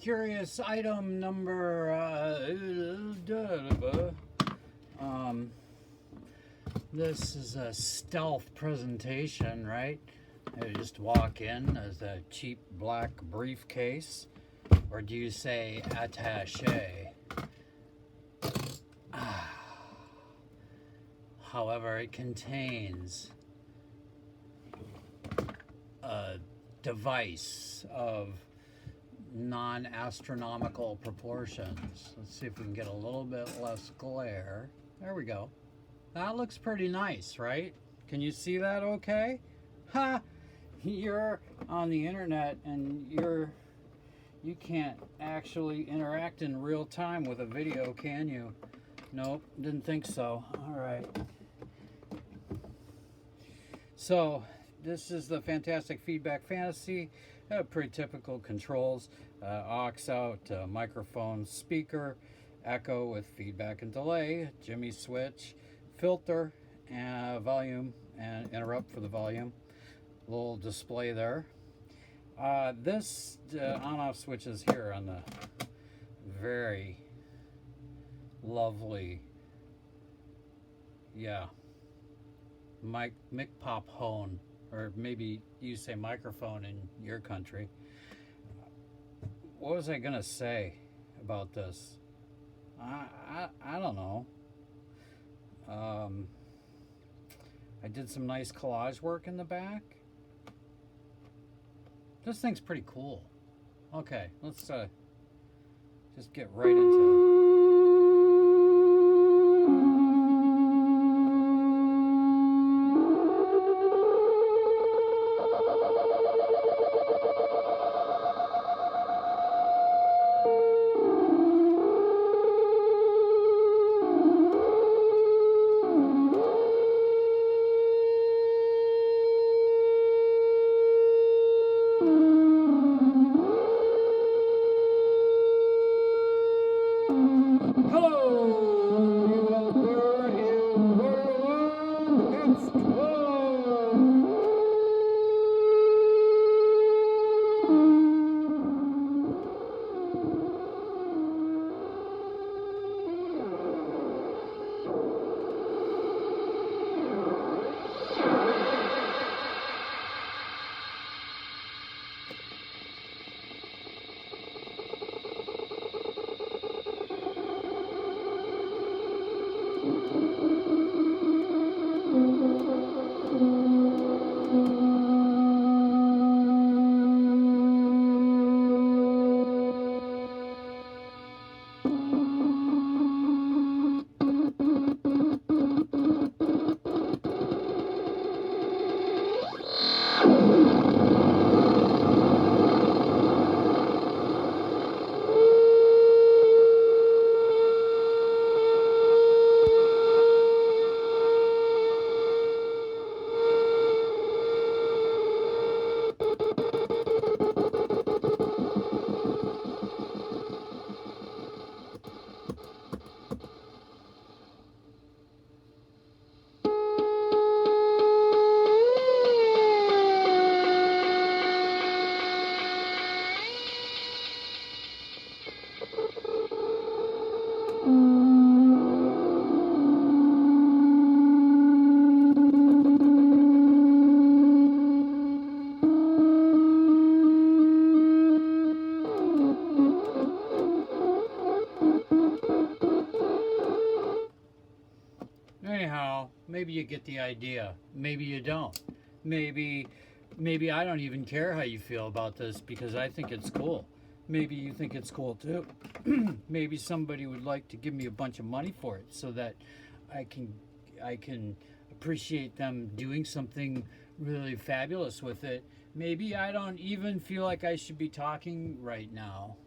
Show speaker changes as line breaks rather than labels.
curious item number this is a stealth presentation, right? You just walk in as a cheap black briefcase, or do you say attaché? However, it contains a device of non-astronomical proportions. Let's see if we can get a little bit less glare. There we go. That looks pretty nice, right? Can you see that okay? Ha! You're on the internet and you can't actually interact in real time with a video, can you? Nope, didn't think so. All right. So, this is the Fantastic Feedback Fantasy. Pretty typical controls. Aux out, microphone, speaker, echo with feedback and delay, Jimmy switch, filter, volume, and interrupt for the volume. Little display there. This on-off switch is here on the very lovely, mic pop hone, or maybe you say microphone in your country. What was I gonna say about this? I don't know. I did some nice collage work in the back. This thing's pretty cool. Okay, let's just get right into it. Anyhow, maybe you get the idea. Maybe you don't. Maybe I don't even care how you feel about this because I think it's cool. Maybe you think it's cool too. Maybe somebody would like to give me a bunch of money for it so that I can appreciate them doing something really fabulous with it. Maybe I don't even feel like I should be talking right now.